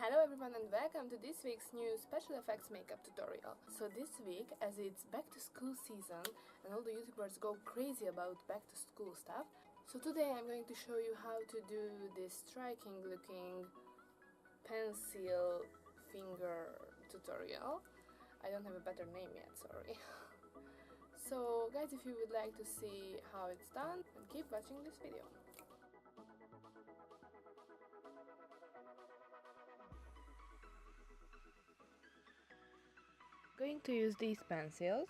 Hello everyone and welcome to this week's new special effects makeup tutorial. So this week, as it's back to school season and all the YouTubers go crazy about back to school stuff, so today I'm going to show you how to do this striking looking pencil finger tutorial. I don't have a better name yet, sorry. So guys, if you would like to see how it's done, then keep watching this video. Going to use these pencils.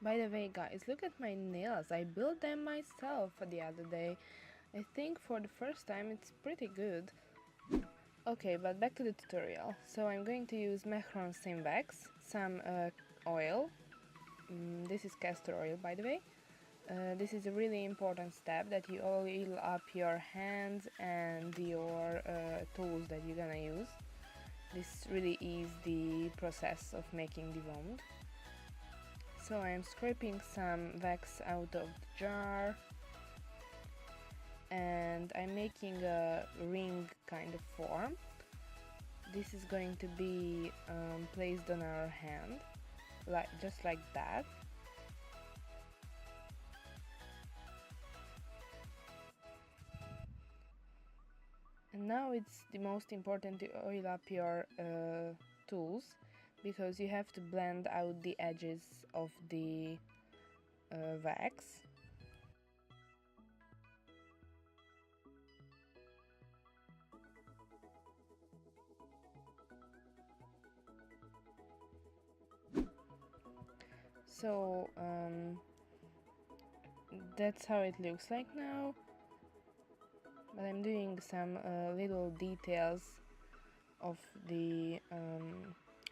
By the way guys, look at my nails. I built them myself the other day. I think for the first time it's pretty good. Okay, but back to the tutorial. So I'm going to use Mehron Wax, some oil. This is castor oil, by the way. This is a really important step, that you oil up your hands and your tools that you're gonna use. This really is the process of making the wand. So I'm scraping some wax out of the jar and I'm making a ring kind of form. This is going to be placed on our hand, just like that. And now it's the most important to oil up your tools, because you have to blend out the edges of the wax. So that's how it looks like now. But I'm doing some little details of the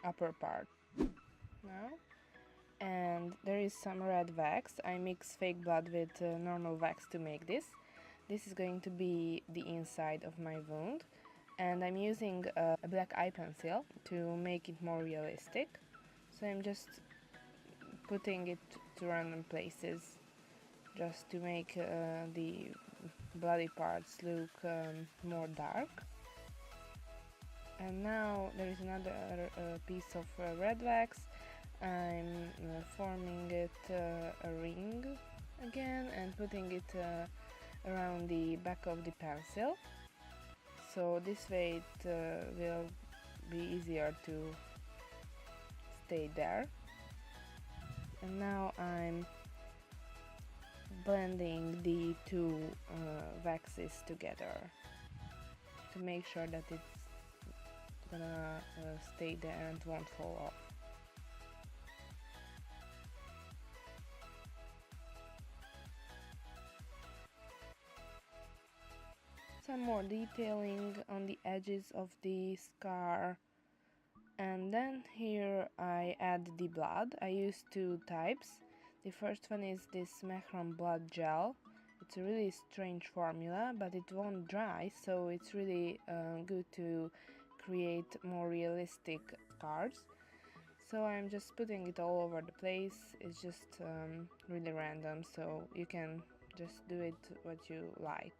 upper part now. And there is some red wax. I mix fake blood with normal wax to make this. This is going to be the inside of my wound. And I'm using a black eye pencil to make it more realistic. So I'm just putting it to random places, just to make the bloody parts look more dark. And now there is another piece of red wax. I'm forming it a ring again and putting it around the back of the pencil. So this way it will be easier to stay there. And now I'm blending the two waxes together to make sure that it's gonna stay there and won't fall off. Some more detailing on the edges of the scar. And then here I add the blood. I use two types. The first one is this Mehron blood gel. It's a really strange formula, but it won't dry, so it's really good to create more realistic scars. So I'm just putting it all over the place. It's just really random, so you can just do it what you like.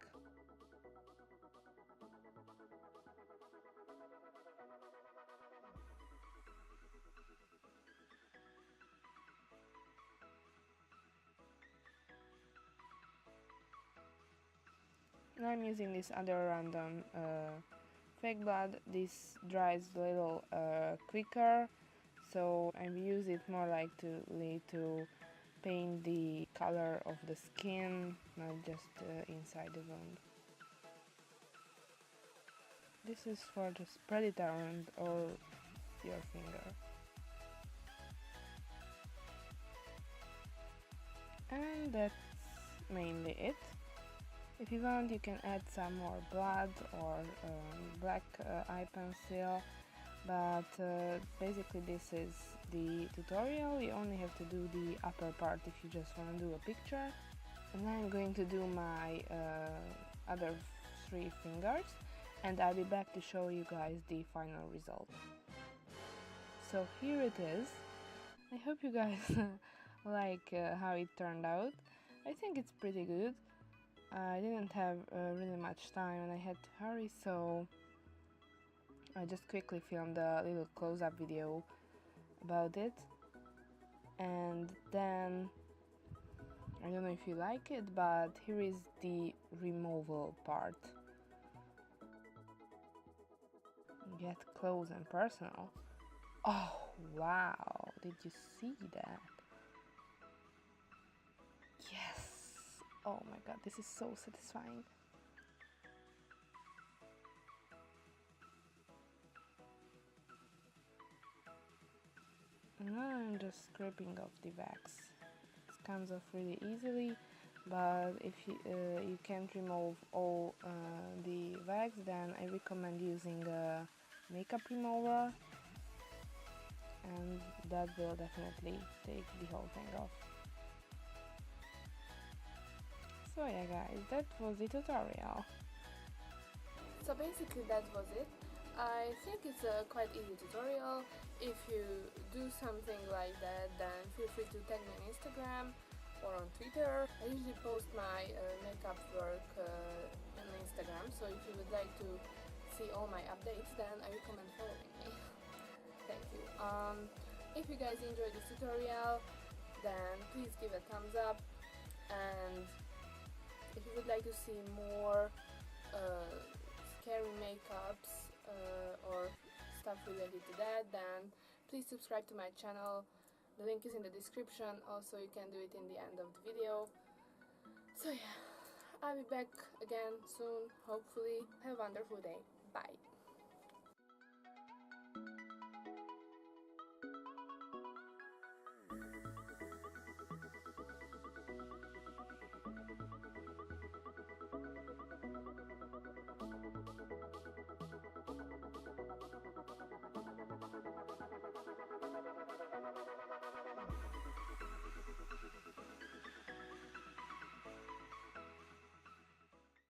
Now I'm using this other random fake blood. This dries a little quicker, so I use it more like to paint the color of the skin, not just inside the wound. This is for to spread it around all your finger. And that's mainly it. If you want, you can add some more blood or black eye pencil, but basically this is the tutorial. You only have to do the upper part if you just want to do a picture. And then I'm going to do my other three fingers, and I'll be back to show you guys the final result. So here it is. I hope you guys like how it turned out. I think it's pretty good. I didn't have really much time and I had to hurry, so I just quickly filmed a little close-up video about it. And then, I don't know if you like it, but here is the removal part. Get close and personal. Oh wow, did you see that? Yes! Oh my god, this is so satisfying. And now I'm just scraping off the wax. It comes off really easily, but if you can't remove all the wax, then I recommend using a makeup remover, and that will definitely take the whole thing off. So yeah guys, that was the tutorial. So basically that was it. I think it's a quite easy tutorial. If you do something like that, then feel free to tag me on Instagram or on Twitter. I usually post my makeup work on Instagram, so if you would like to see all my updates, then I recommend following me. Thank you. If you guys enjoyed this tutorial, then please give a thumbs up, and if you would like to see more scary makeups or stuff related to that, then please subscribe to my channel. The link is in the description. Also, you can do it in the end of the video. So yeah, I'll be back again soon, hopefully. Have a wonderful day. Bye.